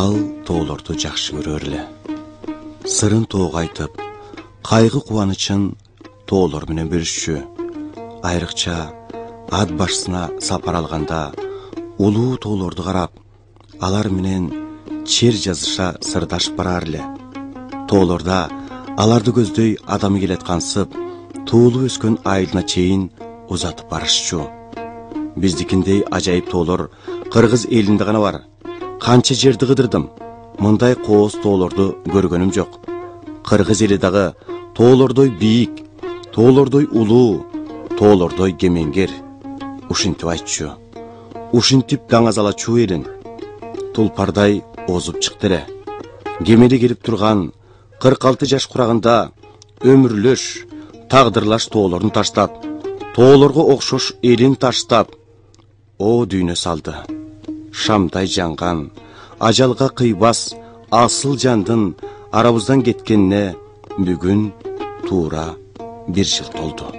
Ал тоолорду жакшы көрөр эле. Сырын тоого айтып, кайгы кубанычын тоолор менен бөлүшчү. Айрыкча ат башысына сапар алганда улуу тоолорду карап, алар менен чер жазыша сырдашып барар эле. Тоолорда аларды көздөй адам келаткансып, туулуп өскөн айылына чейин узатып барышчу. Биздикиндей ажайып тоолор Кыргыз элинде гана бар. Канча жерди кыдырдым, мындай кооз тоолорду көргөнүм жок. Кыргыз эли дагы тоолордой бийик, тоолордой улуу, тоолордой кемеңгер. Ушинтип айтчу. Ушинтип даңазалачу элин. Тулпардай озуп чыкты эле. Кемели келип турган 46 жаш курагында өмүрлөш, тагдырлаш тоолорун таштап, тоолорго окшош элин таштап, о дүйнө салды. Шамдай жанган, ажалга кыйбас асыл жандын арабыздан кеткенине бүгүн туура 1 жыл толду.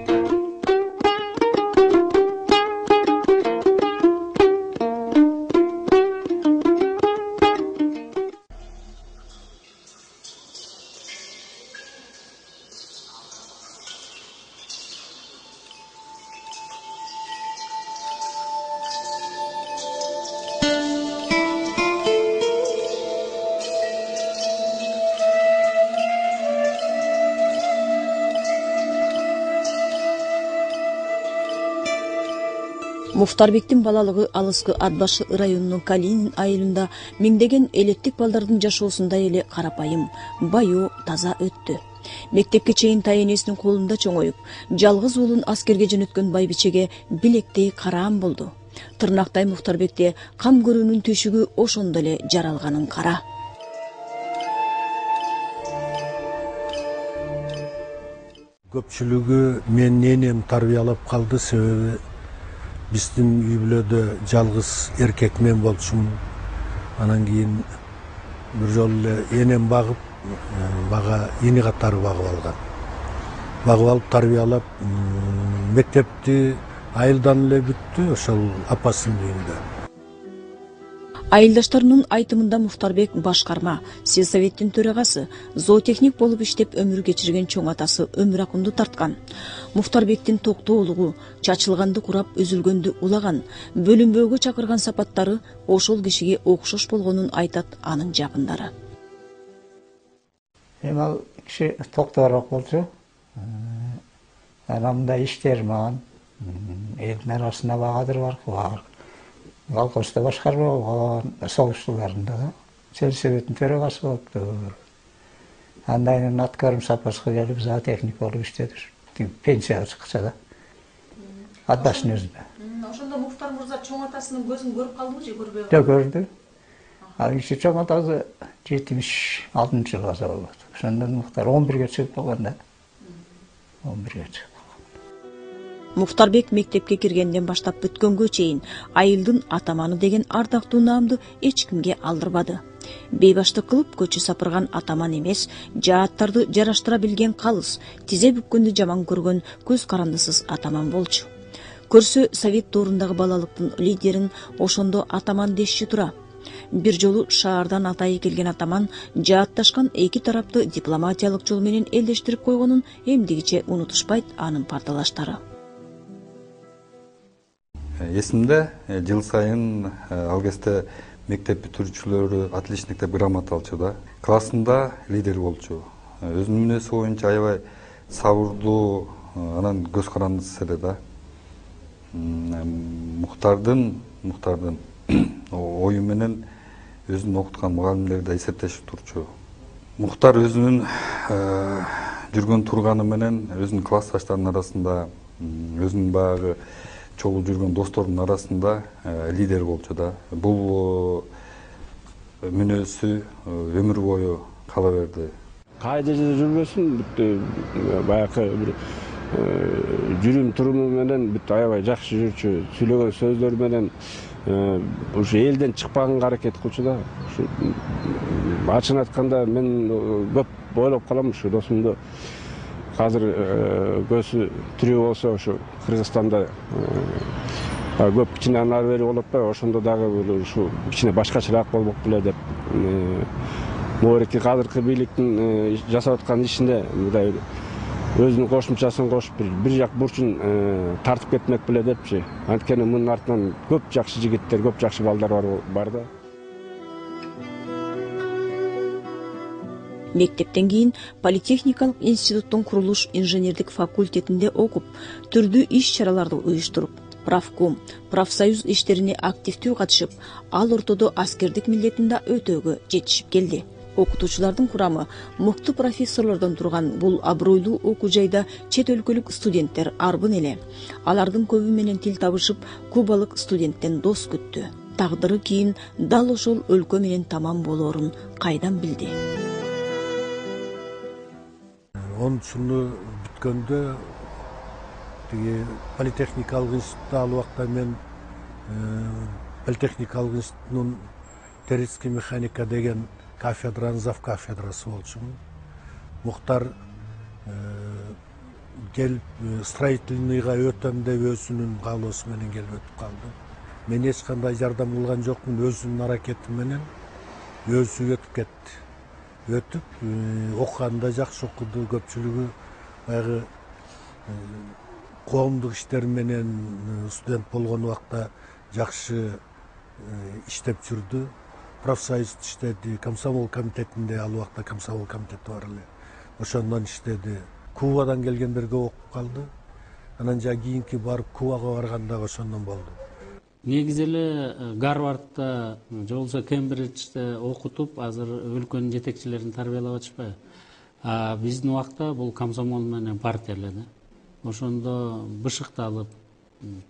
Муфтарбектин балалыгы алыскы Атбашы районунун Калинин айылында миңдеген элеттик балдардын жашоосундай эле карапайым, баю, таза өттү. Мектепке чейин тайенесинин колунда чоңоюп, жалгыз уулун аскерге жөнөткөн байбичеге билектей караам болду. Тырнактай Муфтарбекте кам көрүүнүн түйшүгү ошондо эле жаралганын кара. Көпчүлүгү мен энем тарбиялап калды, себеби биздин үй бүлөдө жалгыз эркек мен болчумун. Анан кийин бир жолу эле энем багып, бага ини катары багып алган. Багып алып тарбиялап, мектепти айылдан эле бүттү, ошол апасынын үйүндө. Айылдаштарынын айтымында Муфтарбек башкарма, сельсоветтин төрагасы, зоотехник болуп иштеп өмүр кечирген чоң атасы өмүр акынды тарткан. Муфтарбектин токтоолугу, чачылганды курап, үзүлгөндү улаган, бөлүнбөөгө чакырган сапаттары ошол кишиге окшош болгонун айтат анын жакындары. Ал киши токтоорок болчу. Анамда иштер маған, элдин арасында багадыр бар. Колхозда башкарма болгон, согуш жылдарында да сельсоветтин төрагасы болупту. Андан кийин аткарым запаска келип, зоотехник болуп иштедир. Пенсияга чыкча да. Атбаштын өзүндө. Ошондо Муфтар мырза чоң атасынын көзүн көрүп калдыбы же көрбөй калдыбы? Жок, көрдү. Ал киши чоң атасы 76-жылы каза болот. Ошондон Муфтар 11ге чыгып калган да. 11ге чыгып. Муфтарбек мектепке киргенден баштап бүткөнгө чейин айылдын атаманы деген ардактуу наамды эч кимге алдырбады. Бейбаштык кылып көчү сапырган атаман эмес, жааттарды жараштыра билген калыс, тизе бүккөндү жаман көргөн көз карандысыз атаман болчу. Көрсө совет доорундагы балалыктын лидерин ошондо атаман дешчү тура. Бир жолу шаардан атайы келген атаман жаатташкан эки тарапты дипломатиялык жол менен элдештирип койгонун эмдигиче унутушпайт анын парталаштары. Эсимде жыл сайын ал кезде мектеп бүтүрүүчүлөрү отличник деп грамота алчу да. Классында лидер болчу. Өзүнүн мүнөзү боюнча аябай сабырдуу, анан көз карандысыз эле да. Муктардын ою менен өзүн окуткан мугалимдер да эсептешип турчу. Муктар өзүнүн жүргөн турганы менен өзүнүн классташтарынын арасында, өзүнүн баягы чогуу жүргөн достордун арасында лидер болчу да. Бул мүнөзү өмүр бою кала берди. Кайда жүрбөсүн, баягы бир жүрүм туруму менен бүт аябай жакшы жүрчү, сүйлөгөн сөздөр менен ушу элден чыкпаганга аракет кылчу да. Ачыгын айтканда мен көп ойлоп калам ушу досумду. Азыр көзү тирүү болсо ушу Кыргызстанда көп кичине ары бери болуп атпайбы, ошондо дагы ушу кичине башкачараак болмок беле деп могереки азыркы бийликтин жасап аткан ишинде мындай өзүнүн кошумчасын кошуп бир жак бурчун тартып кетмек беле депчи. Анткени мунун артынан көп жакшы жигиттер, көп жакшы балдар бар да. Мектептен кийин Политехникалык институттун курулуш инженердик факультетинде окуп, түрдүү иш-чараларды уюштуруп, правком, профсоюз иштерине активдүү катышып, ал ортодо аскердик милдетин да өтөөгө жетишип келди. Окутуучулардын курамы мыкты профессорлордон турган бул абройлуу окуу жайда чет өлкөлүк студенттер арбын эле. Алардын көбү менен тил табышып, кубалык студенттен дос күттү. Тагдыры кийин дал ошол өлкө менен тамам болоорун кайдан билди? 10-жылы бүткөндө тиги политехникалык институтта ал убакта мен политехникалык институттун террористтик механика деген кафедранын зав кафедрасы болчумун. Мухтар келип строительныйга өтөм деп өзүнүн каалоосу менен келип өтүп калды. Мен эч кандай жардам кылган жокмун, өзүнүн аракети менен өзү өтүп кетти. Өтүп окуганда жакшы окуду, көпчүлүгү баягы коомдук иштер менен студент болгон убакта жакшы иштеп жүрдү. Профсоюз иштеди, комсомол комитетинде, ал убакта комсомол комитети бар эле. Ошондон иштеди. Кубадан келгендерге окуп калды. Анан жа кийинки барып Кубага барганда ошондон болду. Негизи эле Гарвардда же болбосо Кембриджде окутуп, азыр өлкөнүн жетекчилерин тарбиялап атышпайбы? Биздин убакта бул комсомол менен партия эле да. Ошондо бышыкталып,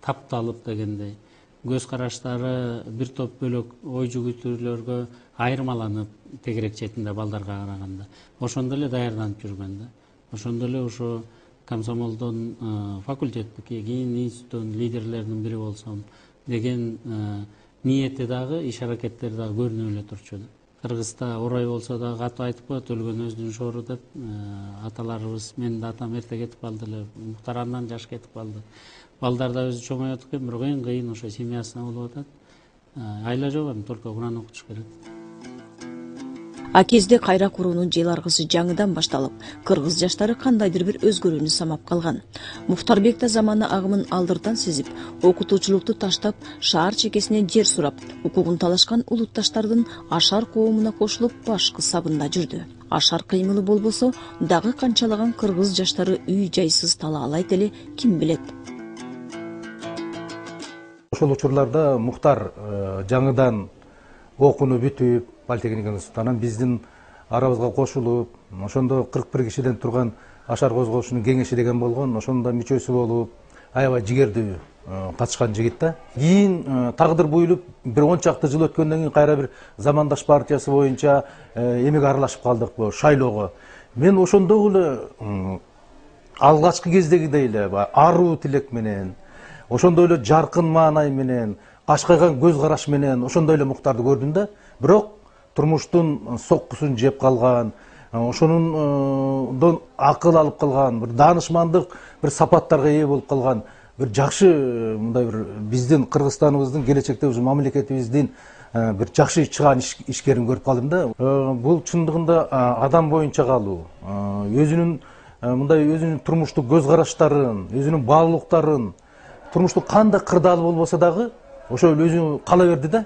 тапталып дегендей, көз караштары бир топ бөлөк ой жүгүртүүлөргө айырмаланып, тегерек четинде балдарга караганда. Ошондо эле даярданып жүргөн да. Ошондо эле ошо комсомолдон факультеттики, кийин институттун лидерлеринин бири болсом деген ниети дагы, иш аракеттери дагы көрүнүп эле турчу да. Кыргызда орой болсо да катуу айтып коет, өлгөн өздүн шору деп. Аталарыбыз, менин да атам эрте кетип калды эле, Мухтар андан жаш кетип калды. Балдар да өзү чоңоyot экен, бирок эң кыйын ошо семьясына болуп атат. Айла жок эми, только Куран окутуш керек. А кезде кайра куруунун жыйыларгысы жаңыдан башталып, кыргыз жаштары кандайдыр бир өзгөрүүнү самап калган. Мухтарбек да замана агымын алдыртан сезип, окутуучулукту таштап, шаар чекесинен жер сурап, укугун талашкан улутташтардын Ашар коомуна кошулуп, башкы сабында жүрдү. Ашар кыймылы болбосо, дагы канчалаган кыргыз жаштары үй жайсыз тала алайт эле, ким билет. Ошол учурларда Мухтар жаңыдан окууну бүтүп, Политехника институтунан биздин арабызга кошулуп, ошондо 41 кишиден турган Ашар козголушунун кеңеши деген болгон, ошондо мүчөсү болуп, аябай жигердүү катышкан жигит да. Кийин тагдыр буйлуп, бир 10 чакты жыл өткөндөн кийин кайра бир замандаш партиясы боюнча эмеге аралашып калдык, шайлоого. Мен ошондогу эле алгачкы кездегидей эле аруу тилек менен, ошондой эле жаркын маанай менен, кашкайган көз караш менен ошондой эле Мухтарды көрдүм да. Бирок турмуштун соккусун жеп калган, ошонун акыл алып калган, бир даанышмандык бир сапаттарга ээ болуп калган, бир жакшы мындай бир биздин Кыргызстаныбыздын келечекте ушу мамлекетибиздин бир жакшы чыган ишкерин көрүп калдым да. Бул чындыгында адам боюнча калуу, өзүнүн мындай өзүнүн турмуштук көз караштарын, өзүнүн баалуулуктарын, турмуштук кандай кырдаалы болбосо дагы ошол өзү кала берди да.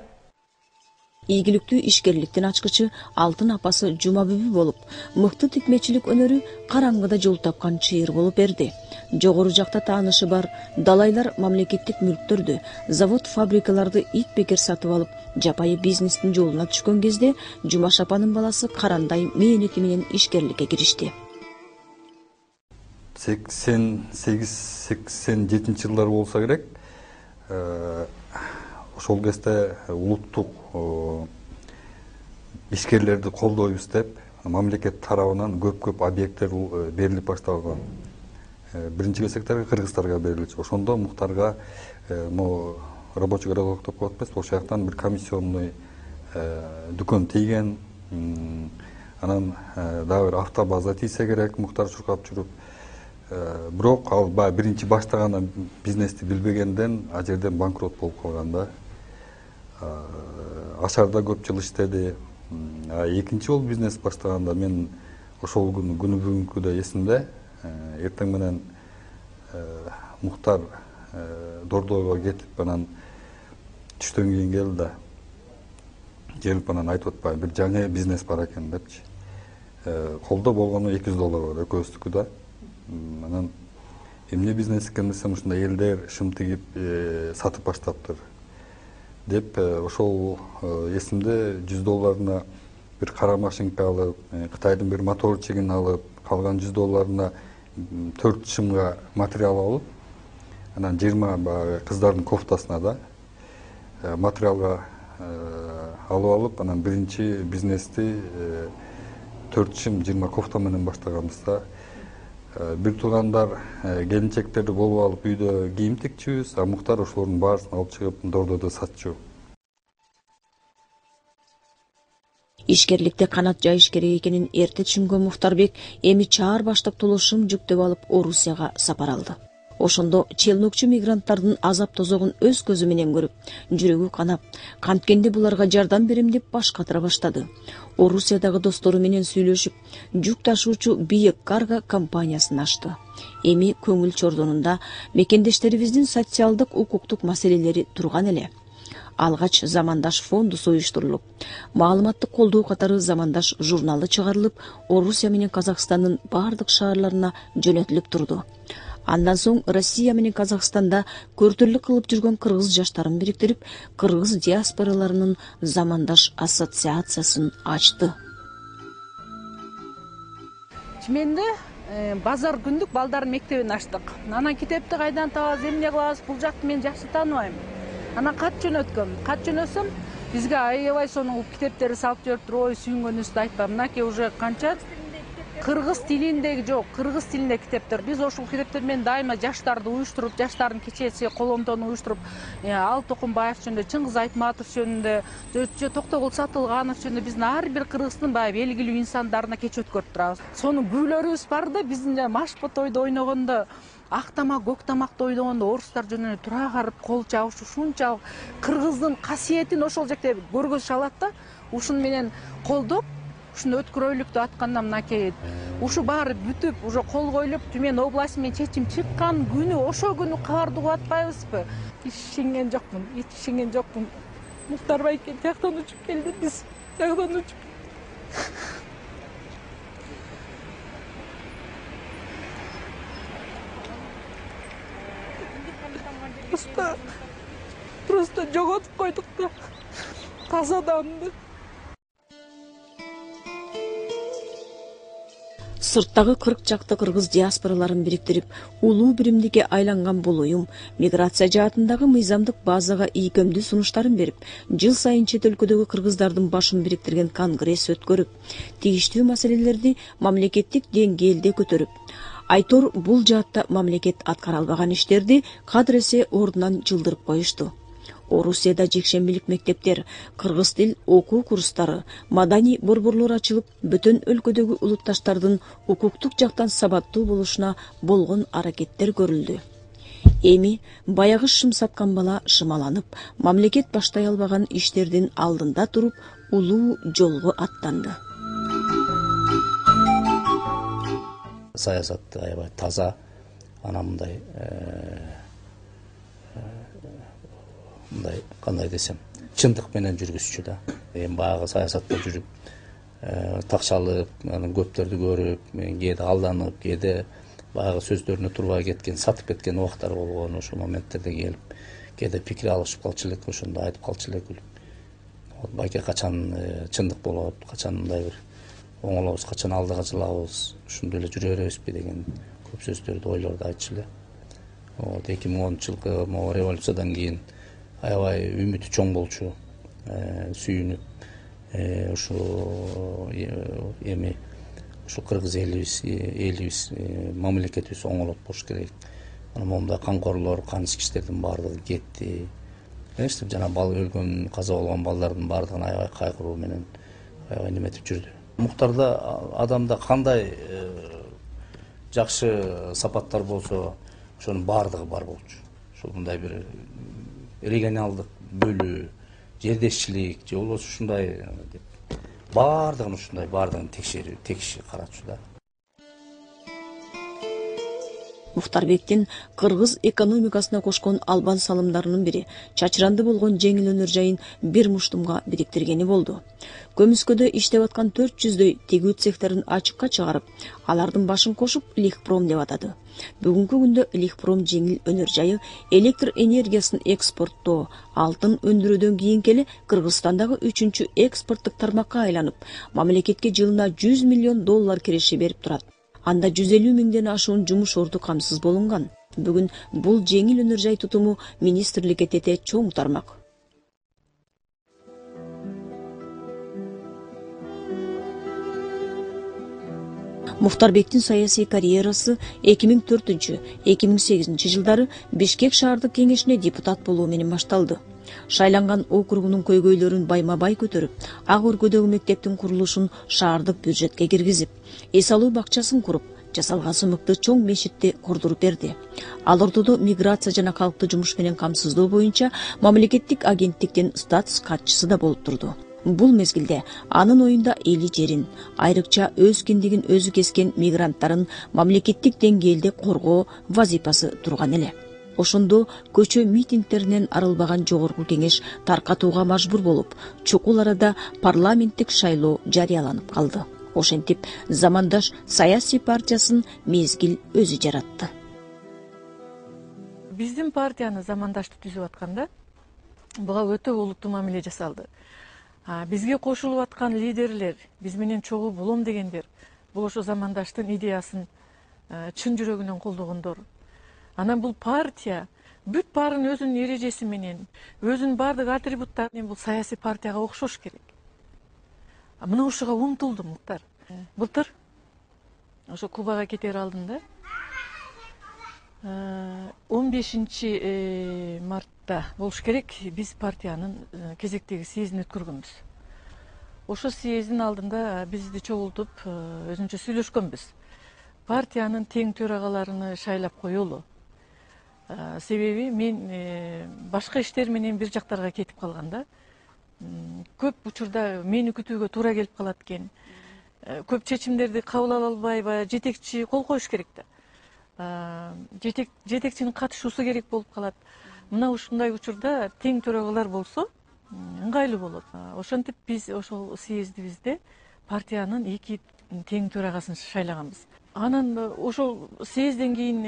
Ийгиликтүү ишкерликтин ачкычы алтын апасы Жумабүбү болуп, мыкты тикмечилик өнөрү караңгыда жол тапкан чыйыр болуп берди. Жогору жакта таанышы бар далайлар мамлекеттик мүлктөрдү, завод фабрикаларды ит бекер сатып алып, жапайы бизнестин жолуна түшкөн кезде Жумаш апанын баласы Карандай мээнети менен ишкерликке киришти. 88-87 жылдар болса керек, ошол кезде улуттук ишкерлерди колдойбуз деп мамлекет тарабынан көп объекттер берилип башталган. Биринчи кезекте кыргыздарга берилчү. Ошондо Мухтарга могу рабочий городок деп коет эмес, ошол жактан бир комиссионный дүкөн тийген. Анан дагы бир автобаза тийсе керек, Мухтар чуркап жүрүп. Бирок ал биринчи баштаганда бизнести билбегенден ал жерден банкрот болуп калган да. Ашарда көп жыл иштеди. Экинчи жолу бизнес баштаганда мен ошол күнү бүгүнкү да эсимде. Эртең менен Мухтар Дордойго кетип анан түштөн кийин келди да келип анан айтып атпайбы бир жаңы бизнес бар экен депчи. Колдо болгону $200 бар экөөбүздүкү да. Анан эмне бизнес экен десем, ушундай элдер шым тигип сатып баштаптыр деп ошол эсимде $100 бир кара машинка алып, Кытайдын бир мотор чегин алып, калган $100 4 шымга материал алып, анан 20 баягы кыздардын кофтасына да материалга алып алып, анан биринчи бизнести 4 шым 20 кофта менен баштаганбызда, бир туугандар келинчектерди болуп алып үйдө кийим тикчүбүз, а Мухтар ошолордун баарысын алып чыгып Дордойдо сатчу. Ишкерликте канат жайыш керек экенин эрте түшүнгөн Мухтарбек эми чаар баштап толошум жүктөп алып Орусияга сапар алды. Ошондо челнокчу мигранттардын азап тозогун өз көзү менен көрүп, жүрөгү канап, канткенде буларга жардам берем деп баш катыра баштады. Орусиядагы достору менен сүйлөшүп, жүк ташуучу Биек Карго компаниясын ачты. Эми көңүл чордонунда мекендештерибиздин социалдык укуктук маселелери турган эле. Алгач Замандаш фондусу уюштурулуп, маалыматтык колдоо катары Замандаш журналы чыгарылып, Орусия менен Казакстандын бардык шаарларына жөнөтүлүп турду. Андан соң Россия менен Казакстанда көртүрлүк кылып жүргөн кыргыз жаштарын бириктирип, кыргыз диаспораларынын Замандаш ассоциациясын ачты. Чименде базар күндүк балдардын мектебин ачтык. Анан китепти кайдан табабыз, эмне кылабыз, бул жакты мен жакшы тааныбайм. Анан кат жөнөткөм. Кат жөнөсөм, бизге аябай сонун китептерди салып жибериптир. Ой, сүйүнгөнүбүздү айтпам. Мынакей уже канча кыргыз тилиндеги жок, кыргыз тилинде китептер. Биз ошол китептер менен дайыма жаштарды уюштуруп, жаштардын кечеси коломтону уюштуруп, Ал Токумбаев жөнүндө, Чыңгыз Айтматов жөнүндө, Токтогул Сатылганов жөнүндө биздин ар бир кыргыздын баягы белгилүү инсандарына кеч өткөрүп турабыз. Сонун күйлөрүбүз бар да, биздин машпа тойдо ойногондо, ак тамак, көк тамакты ойногондо орустар жөнүндө тура карап кол чабыш, ушунчалык кыргыздын касиетин ошол жерде көргөзүшө алат да, ушун менен колдоп, ушуну өткүрөлүктү атканда мынакей ушу баары бүтүп, уже кол коюлуп, Түмен областы менен чечим чыккан күнү, ошол күнү кабарды угуп атпайбызбы? Ишенген жокмун. Мухтар байке жактан учуп келди, биз жактан учуп. Просто жоготуп койдук да. Таза адамды. Сырттагы 40 чакты кыргыз диаспораларын бириктирип, улуу биримдикке айланган бул уюм миграция жаатындагы мыйзамдык базага ийкемдүү сунуштарын берип, жыл сайын чет өлкөдөгү кыргыздардын башын бириктирген конгресс өткөрүп, тийиштүү маселелерди мамлекеттик деңгээлде көтөрүп, айтор бул жаатта мамлекет аткара албаган иштерди кадыресе ордунан жылдырып коюшту. Орусияда жекшембилик мектептер, кыргыз тил окуу курстары, маданий борборлор ачылып, бүтүн өлкөдөгү улутташтардын укуктук жактан сабаттуу болушуна болгон аракеттер көрүлдү. Эми баягы шым саткан бала шымаланып, мамлекет баштай албаган иштердин алдында туруп, улуу жолго аттанды. Саясатты аябай таза, ана мындай кандай десем, чындык менен жүргүзчү да. Эми баягы саясатта жүрүп, такшалып, көптөрдү көрүп, кээде алданып, кээде баягы сөздөрүнө турбай кеткен, сатып кеткен убактар болгон. Ошол моменттерде келип, кээде пикир алышып калчу элек, ошондо айтып калчу элек. Байке качан чындык болот, качан мындай бир оңолобуз, качан алдыга жылабыз, ушундай эле жүрө беребизби деген көп сөздөрдү, ойлорду айтчу эле. 2010-жылкы могу революциядан кийин аябай үмүтү чоң болчу, сүйүнүп, ушу эми ушу кыргыз элибиз, мамлекетибиз оңолот болуш керек. Анан момундай камкорлор, каныс кишилердин баардыгы кетти. Эстеп жана өлгөн, каза болгон балдардын баардыгын аябай кайгыруу менен аябай неметип жүрдү. Мухтарда адамда кандай жакшы сапаттар болсо, ошонун баардыгы бар болчу. Ошол мындай бир регионалдык бөлүү, жердешчилик же болбосо ушундай баардыгын ушундай баардыгын текши карачу да. Мухтарбектин кыргыз экономикасына кошкон албан салымдарынын бири чачыранды болгон жеңил өнөр жайын бир муштумга бириктиргени болду. Көмүскөдө иштеп аткан 400дөй тегүү цехтерин ачыкка чыгарып, алардын башын кошуп Лихпром деп атады. Бүгүнкү күндө Лихпром жеңил өнөр жайы электр энергиясын экспорттоо, алтын өндүрүүдөн кийинки эле Кыргызстандагы 3-чү экспорттук тармакка айланып, мамлекетке жылына $100 миллион киреше берип турат. Анда 150 миңден ашуун жумуш орду камсыз болунган. Бүгүн бул жеңил өнөр жай тутуму министрликке тете чоң тармак. Мухтарбектин саясий карьерасы 2004-2008 жылдары Бишкек шаардык кеңешине депутат болуу менен башталды. Шайланган округунун көйгөйлөрүн байма-бай көтөрүп, ак өргөдөгү мектептин курулушун шаардык бюджетке киргизип, эс алуу бакчасын куруп, жасалган сымыкты чоң мешитти курдуруп берди. Ал ортодо миграция жана калкты жумуш менен камсыздоо боюнча мамлекеттик агенттиктин статус катчысы да болуп турду. Бул мезгилде анын оюнда эли жерин, айрыкча өз киндигин өзү кескен мигранттарын мамлекеттик деңгээлде коргоо вазипасы турган эле. Ошондо көчө митингтеринен арылбаган жогорку кеңеш таркатууга мажбур болуп, чукул арада парламенттик шайлоо жарыяланып калды. Ошентип, замандаш саясий партиясын мезгил өзү жаратты. Биздин партияны замандашты түзүп атканда буга өтө олуттуу мамиле жасалды. Бизге кошулуп аткан лидерлер, биз менен чогуу болом дегендер, бул ошо замандаштын идеясын чын жүрөгүнөн колдогондор. Анан бул партия бүт баарын өзүнүн эрежеси менен, өзүнүн баардык атрибуттары менен бул саясий партияга окшош керек. Мына ушуга умтулду Муктар. Былтыр ошо Кубага кетер алдында 15 мартта болуш керек биз партиянын кезектеги съездин өткөргөнбүз. Ошо съездин алдында бизди чогултуп өзүнчө сүйлөшкөнбүз. Партиянын тең төрагаларыны шайлап коелу. Себеби мен башка иштер менен бир жактарга кетип калганда, көп учурда мени күтүүгө туура келип калат экен. Көп чечимдерди кабыл ала албайбы, жетекчи кол коюш керек да. Жетекчинин катышуусу керек болуп калат. Мына ушундай учурда тең төрагалар болсо ыңгайлуу болот. Ошентип биз ошол съездибизде партиянын 2 тең төрагасын шайлаганбыз. Анан ошол съезден кийин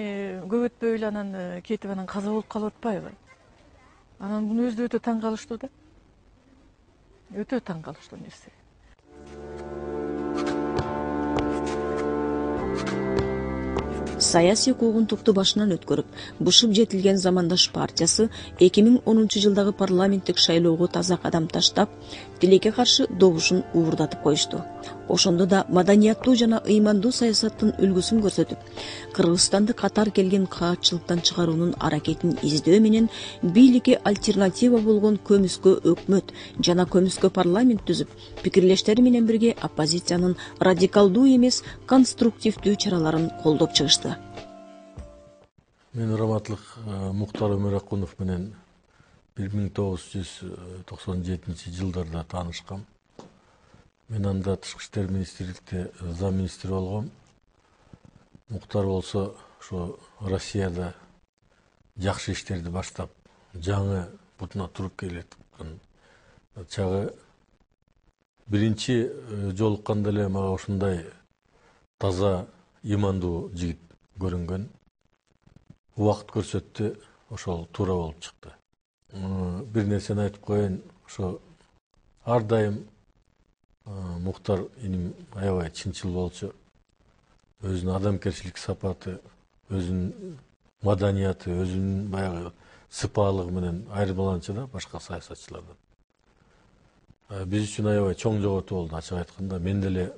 көп өтпөй эле анан кетип анан каза болуп калып атпайбы? Анан муну өзү өтө таң калыштуу да. Өтө таң калыштуу нерсе. Саясий куугунтукту башынан өткөрүп, бышып жетилген замандаш партиясы 2010 жылдагы парламенттик шайлоого таза кадам таштап, тилекке каршы добушун уурдатып коюшту. Ошондо да маданияттуу жана ыймандуу саясаттын үлгүсүн көрсөтүп, Кыргызстанды катар келген каатчылыктан чыгаруунун аракетин издөө менен бийликке альтернатива болгон көмүскө өкмөт жана көмүскө парламент түзүп, пикирлештери менен бирге оппозициянын радикалдуу эмес конструктивдүү чараларын колдоп чыгышты. Мен Раматлык Муктар Өмөракунов менен 1997 жылдарда таанышкам. Мен анда тышкы иштер министрликте зам министри болгом. Муктар болсо ошо Россияда жакшы иштерди баштап, жаңы бутуна туруп келаткан чагы биринчи жолукканда эле мага ушундай таза, имандуу жигит көрүнгөн. Убакыт көрсөттү, ошол туура болуп чыкты. Бир нерсени айтып коеюн, ошо ар дайым Муктар иним аябай чынчыл болчу. Өзүнүн адамгерчилик сапаты, өзүнүн маданияты, өзүнүн баягы сыпаалыгы менен айырмаланчу да башка саясатчылардан. Биз үчүн аябай чоң жоготуу болду, ачык айтканда. Мен деле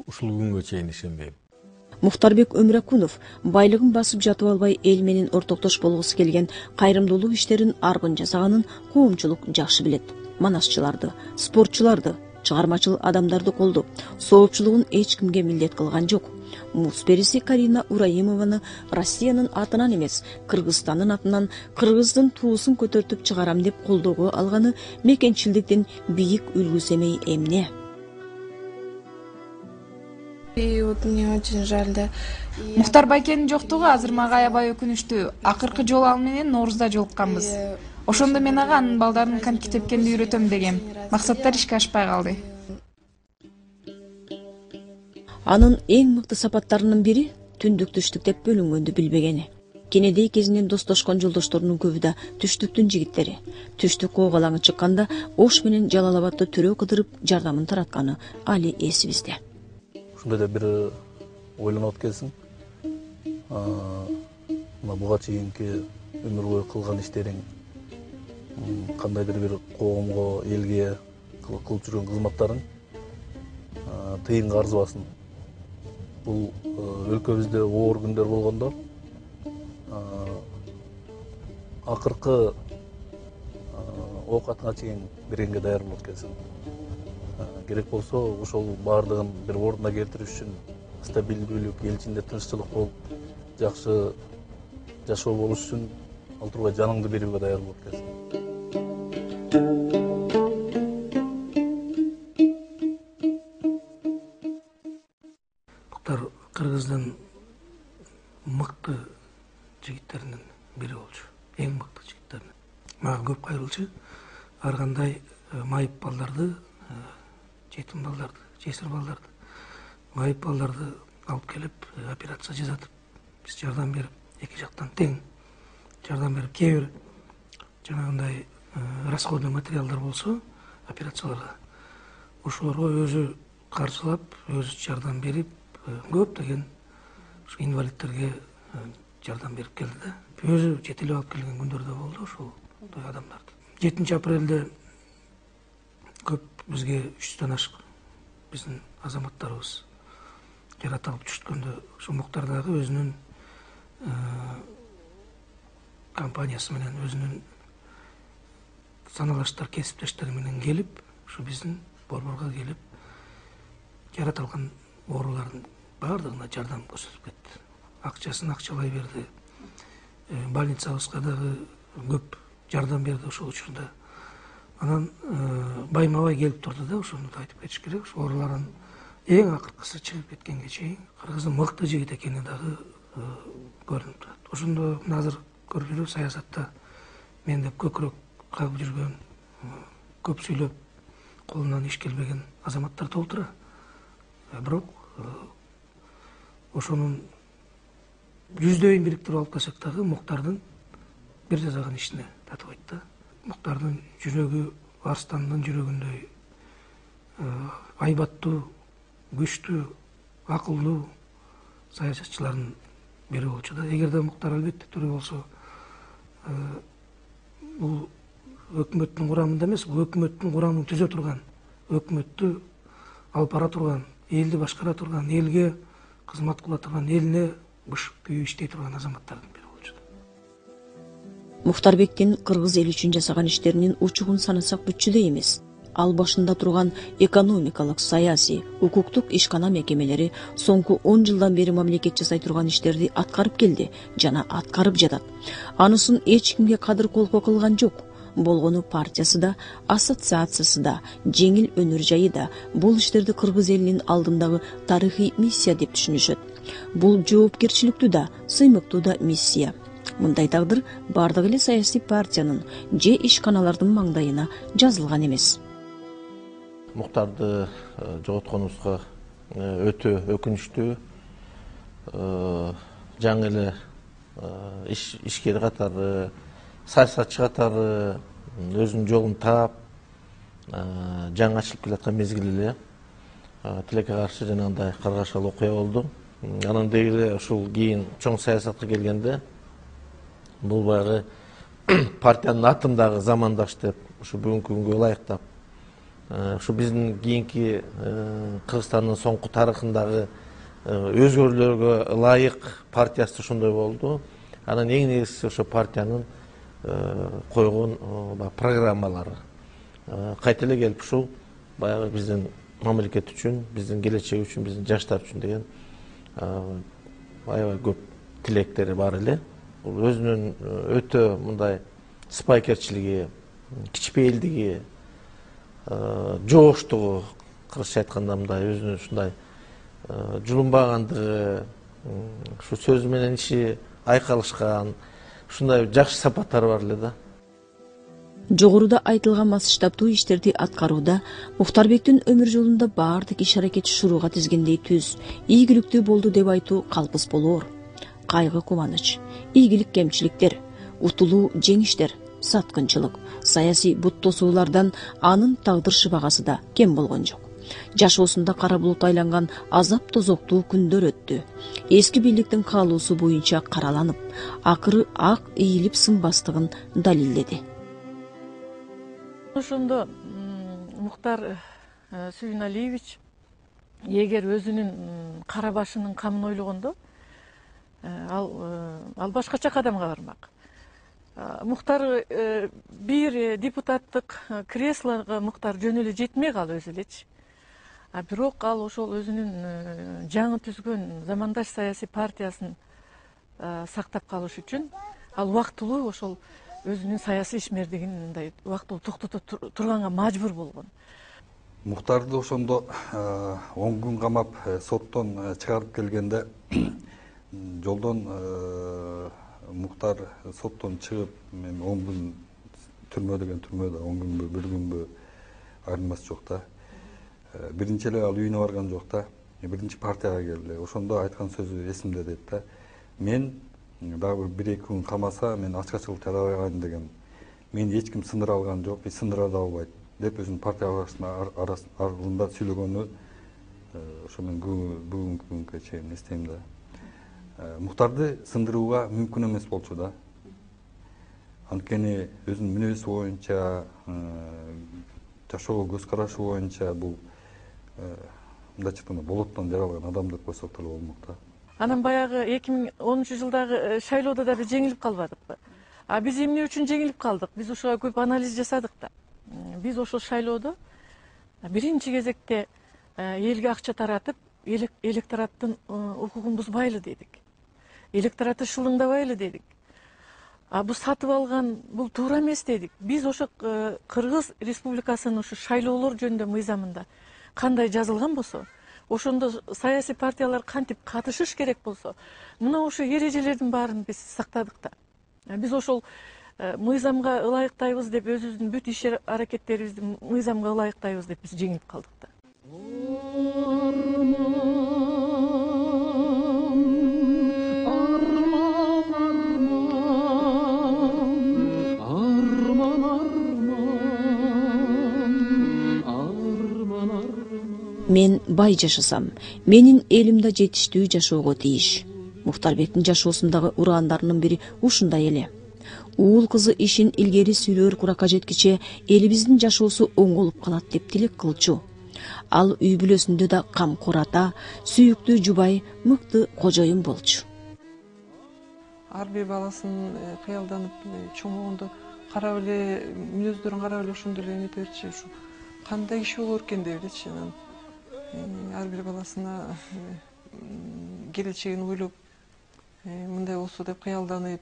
ушул күнгө чейин ишенбейм. Мухтарбек Өмракунов байлыгын басып жатып албай эл менен ортоктош болгусу келген кайрымдуулук иштерин арбын жасаганын коомчулук жакшы билет. Манасчыларды, спортчуларды, чыгармачыл адамдарды колдоп, соопчулугун эч кимге милдет кылган жок. Муз периси Карина Ураимованы Россиянын атынан эмес, Кыргызстандын атынан кыргыздын туусун көтөртүп чыгарам деп колдоого алганы мекенчилдиктин бийик үлгүсү эмей эмне? И вот мне очень жаль, да. Мухтар байкенин жоктугу азыр мага аябай өкүнүчтүү. Акыркы жолу ал менен Ноорузда жолукканбыз. Ошондо мен ага анын балдарын коньки тепкенди үйрөтөм дегем. Максаттар ишке ашпай калды. Анын эң мыкты сапаттарынын бири түндүк түштүк деп бөлүнгөндү билбегени. Кенедей кезинен достошкон жолдошторунун көбү да түштүктүн жигиттери. Түштүк коогалаңы чыкканда Ош менен Жалал-Абадты төрө кыдырып жардамын таратканы али эсибизде. Ушундай да бир ойлонуп келсиң. Мына буга чейинки өмүр бою кылган иштериң, кандайдыр бир коомго, элге кылып жүргөн кызматтарың тыйынга арзыбасын. Бул өлкөбүздө оор күндөр болгондо акыркы оокатыңа чейин бергенге даяр болуп келсиң. Керек болсо ошол баардыгын бир ордуна келтириш үчүн стабилдүүлүк, эл ичинде тынччылык болуп, жакшы жашоо болуш үчүн ал турбай жаныңды берүүгө даяр болуп келсиң. Мухтар Кыргыздын мыкты жигиттеринин бири болчу. Эң мыкты жигиттеринин. Мага көп кайрылчу. Ар кандай майып балдарды, жетим балдарды, жесир балдарды, майып балдарды алып келип операция жасатып, биз жардам берип, эки жактан тең жардам берип, кээ бир жанагындай расходный материалдар болсо операцияларга ошолорго өзү каржылап, өзү жардам берип, көптөгөн инвалидтерге жардам берип келди да. Өзү жетелеп алып келген күндөр да болду ошолдой адамдарды. 7 апрелде көп бизге 300дөн ашык биздин азаматтарыбыз жаратылып түшкөндө ошо Мухтар дагы өзүнүн компаниясы менен, өзүнүн саналаштар кесиптештери менен келип, ушу биздин борборго келип, жаратылган оорулардын баардыгына жардам көрсөтүп кетти. Акчасын акчалай берди. Больницабызга дагы көп жардам берди ошол учурда. Анан байма-бай келип турду да, ошону да айтып кетиш керек. Ошо оорулардын эң акыркысы чыгып кеткенге чейин Кыргыздын мыкты жигит экени дагы көрүнүп турат. Ошондо азыр көрүп жүрөбүз саясатта мен деп көкүрөк кагып жүргөн, көп сүйлөп колунан иш келбеген азаматтар толтура. Бирок ошонун жүздөйүн бириктирип алып келсек дагы Мухтардын бир жасаган ишине татыбайт да. Мухтардын жүрөгү арстандын жүрөгүндөй айбаттуу, күчтүү, акылдуу саясатчылардын бири болчу да. Эгерде Мухтар албетте тирүү болсо, бул өкмөттүн курамында эмес, бул өкмөттүн курамын түзө турган, өкмөттү алып бара турган, элди башкара турган, элге кызмат кыла турган, элине бышып күйүп иштей турган азаматтардын бири болчу. Мухтарбектин кыргыз эли үчүн жасаган иштеринин учугун санасак бүчүдөй эмес. Ал башында турган экономикалык, саясий, укуктук ишкана мекемелери соңку 10 жылдан бери мамлекет жасай турган иштерди аткарып келди жана аткарып жатат. Анысын эч кимге кадыр колко кылган жок. Болгону партиясы да, ассоциациясы да, жеңил өнөр жайы да бул иштерди кыргыз элинин алдындагы тарыхый миссия деп түшүнүшөт. Бул жоопкерчиликтүү да, сыймыктуу да миссия. Мындай тагдыр бардык эле саясий партиянын же ишканалардын маңдайына жазылган эмес. Мухтарды жоготконубузга өтө өкүнүчтүү. Жаңы эле ишкер катары, саясатчы катары өзүнүн жолун таап, жаңы ачылып келаткан мезгил эле тилекке каршы жанагындай каргашалы окуя болду. Анан деги ушул кийин чоң саясатка келгенде бул баягы партиянын атын дагы замандаш деп, ушу бүгүнкү күнгө ылайыктап, ушу биздин кийинки Кыргызстандын соңку тарыхындагы өзгөрүүлөргө ылайык партиясы ошондой болду. Анан эң негизгиси ошо партиянын койгон программалары кайта эле келип ушул баягы биздин мамлекет үчүн, биздин келечек үчүн, биздин жаштар үчүн деген аябай көп тилектери бар эле. Бул өзүнүн өтө мындай сыпайкерчилиги, кичпейилдиги, жооштугу, кыргызча айтканда мындай өзүнүн ушундай жулунбагандыгы, ушу сөзү менен иши айкалышкан, ушундай жакшы сапаттары бар эле да. Жогоруда айтылган масштабдуу иштерди аткарууда Мухтарбектин өмүр жолунда баардык иш-аракет шурууга тизгендей түз, ийгиликтүү болду деп айтуу калпыс болоор. Кайгы кубаныч, ийгилик кемчиликтер, утулуу жеңиштер, саткынчылык, саясий бут тосуулардан анын тагдыр шыбагасы да кем болгон жок. Жашоосунда кара булут айланган азап тозоктуу күндөр өттү. Эски бийликтин каалоосу боюнча караланып, акыры ак ийилип сынбастыгын далилдеди. Ошондо Мухтар Сүйүналиевич эгер өзүнүн кара башынын камын ойлогондо ал башкача кадамга бармак. Мухтар бир депутаттык креслого Мухтар жөн эле жетмек ал өзү элечи. Бирок ал ошол өзүнүн жаңы түзгөн замандаш саясий партиясын сактап калыш үчүн ал убактылуу ошол өзүнүн саясий ишмердигин мындай убактылуу токтото турганга мажбур болгон. Мухтарды ошондо 10 күн камап соттон чыгарып келгенде жолдон Мухтар соттон чыгып, мен 10 күн түрмө деген түрмөдө 10 күнбү, 1 күнбү айырмасы жок да. Биринчи эле ал үйүнө барган жок да. Биринчи партияга келди. Ошондо айткан сөзү эсимде дейт да. Мен дагы 1-2 күн камаса, мен ачкачылык жарабай калайын деген. Мени эч ким сындыра алган жок, сындыра да албайт деп өзүнүн партия арасында сүйлөгөнү ошо мен бүгүнкү күнгө чейин эстейм да. Мухтарды сындырууга мүмкүн эмес болчу да. Анткени өзүнүн мүнөзү боюнча, жашоого көз карашы боюнча бул мындайча айтканда болоттон жаралган адам деп койсок деле болмок да. Анан баягы 2013-жылдагы шайлоодо да биз жеңилип калбадыкпы. Биз эмне үчүн жеңилип калдык? Биз ошого көп анализ жасадык да. Биз ошол шайлоодо биринчи кезекте элге акча таратып, электораттын укугун бузбайлы дедик. Электоратты шылыңдабайлы дедик. Бул сатып алган, бул туура эмес дедик. Биз ошо Кыргыз Республикасынын ушу шайлоолор жөнүндө мыйзамында кандай жазылган болсо, ошондо саясий партиялар кантип катышыш керек болсо, мына ошо эрежелердин баарын биз сактадык да. Биз ошол мыйзамга ылайыктайбыз деп, өзүбүздүн бүт иш-аракеттерибизди мыйзамга ылайыктайбыз деп биз жеңилип калдык да. Мен бай жашасам, менин элим да жетиштүү жашоого тийиш. Мухтарбектин жашоосундагы ураандарынын бири ушундай эле. Уул кызы ишин илгери сүйлөөр куракка жеткиче элибиздин жашоосу оңолуп калат деп тилек кылчу. Ал үй бүлөсүндө да камкор ата, сүйүктүү жубай, мыкты кожоюн болчу. Ар бир баласын кыялданып чоңойгондо карап эле, мүнөздөрүн карап эле ошондой эле эмете берчи, ушу кандай киши болор экен деп элечи. Ар бир баласына келечегин ойлоп, мындай болсо деп кыялданып,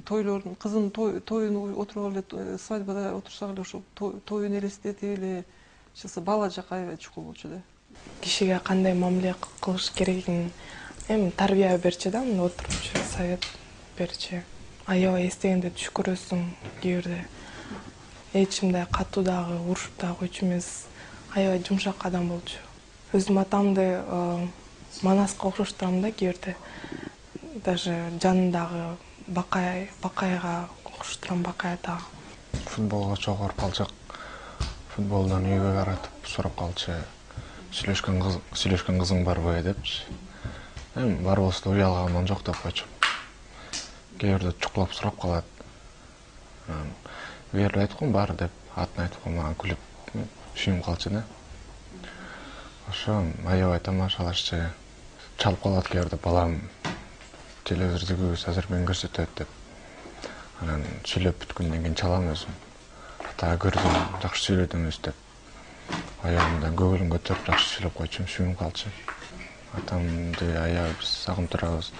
тойлорун, кызын тоюн отуруп эле, свадьбада отурсак эле ошол тоюн элестетип эле чыкса, бала жакка аябай чукул болчу да. Кишиге кандай мамиле кылыш керегин эми тарбия берчи да, мында отурчу совет берчи. Аябай эстегенде түш көрөсүң, кээ бирде эч кимдей катуу дагы, урушуп дагы койчу эмес. Аябай жумшак адам болчу. Өзүм атамды Манаска окшоштурам да, кээ бирде. Даже жанындагы Бакайга окшоштурам, Бакай атага. Футболго чогоруп калчак. Футболдон үйгө каратып сурап калчу. Сүйлөшкөн кызың барбы депчи. Эми бар болсо уялгандан жок деп койчу. Кээ бирде чукулап сурап калат. Берип айткам бар деп, атын айткам, мага күлүп сүйүнүп калчу да. Ошо аябай тамашалашчу. Чалып калат кээ бирде, балам телевизордогу азыр мен көрсөтөт деп. Анан сүйлөп бүткөндөн кийин чалам өзүм. Ата көрдүм, жакшы сүйлөдүңүз деп. Аягымдан көңүлүм көтөрүп жакшы сүйлөп койчу, сүйүнүп калчу. Атамды аябай биз сагынып турабыз.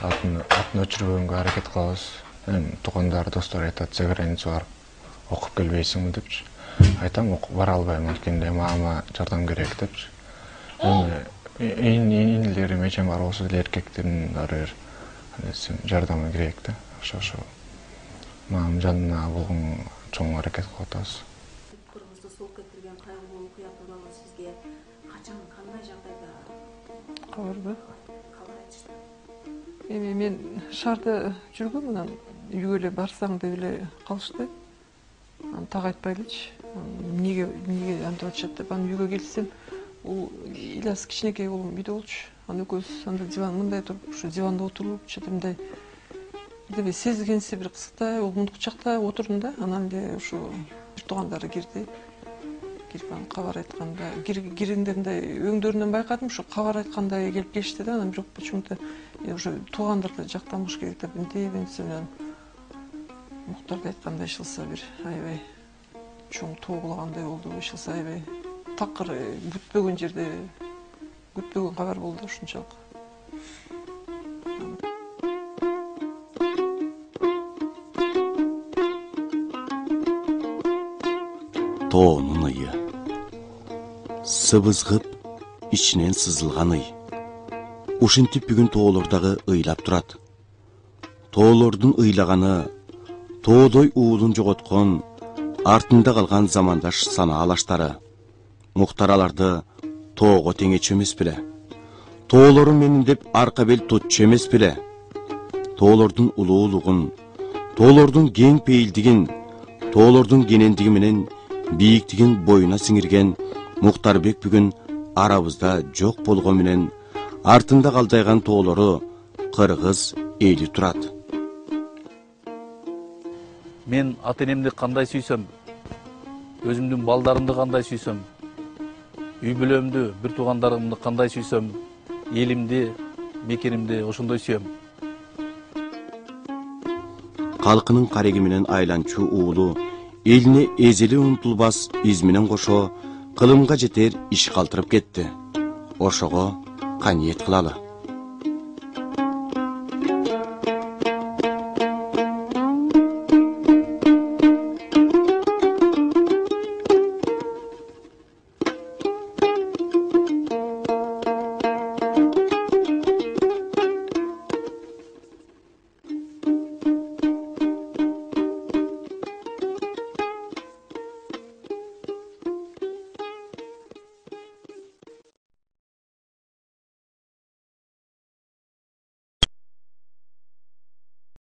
Атын өчүрбөгөнгө аракет кылабыз. Эми туугандар, достор айтат, за границу барып окуп келбейсиңби депчи. Айтам, окуп бара албайм, анткени мага жардам керек депчи. инилерим эчем бар болсо эле эркектердин ар бир жардамы керек да. Ошо мамам жанына болгон чоң аракет кылып атабыз. Кыргызды соолук кетирген кайгылуу окуя тууралуу сизге качан кандай жагдайда кабарбы? кабар айтышты? Эми мен шаарда жүргөм, анан үйгө эле барсаң деп эле калышты. Анан так айтпайлычы. Эмнеге антип атышат деп, анан үйгө келсем, бул Ильяс кичинекей уулум үйдө болчу. Анан экөөбүз анда диван мындай туруп, ушу диванда отуруп, чатымдай бирдеме сезгенси бир кызыктай, улумду кучактап отурдум да. Анан эле ушу бир туугандары кирди. Кирип анан кабар айтканда, киргенде мындай өңдөрүнөн байкадым, ушу кабар айткандай келип келишти да. Анан бирок почему-то уже туугандарды жактамыш керек деп эндесем, Мухтарды айткандай ишылса бир аябай чоң тоогулагандай болду, ишылса аябай такыр күтпөгөн жерде күтпөгөн кабар болду ушунчалык. Тоонун ыйы сыбызгып ичинен сызылган ый. Ушинтип бүгүн тоолордагы ыйлап турат. Тоолордун ыйлаганы тоодой уулун жоготкон, артында калган замандаш санаалаштары. Мухтар аларды тоого теңечү эмес беле? Тоолору менин деп арка бел тутчу эмес беле? Тоолордун улуулугун, тоолордун кең пейилдигин, тоолордун кенендиги менен бийиктигин боюна сиңирген Мухтарбек бүгүн арабызда жок болгон менен артында калдайган тоолору кыргыз эли турат. Мен ата-энемди кандай сүйсөм, өзүмдүн балдарымды кандай сүйсөм, үй бүлөмдү, бир туугандарымды кандай сүйсөм, элимди, мекенимди ошондой сүйөм. Калкынын кареги менен айланчу уулу элине эзели унутулбас из менен кошо кылымга жетер иш калтырып кетти. Ошого каниет кылалы.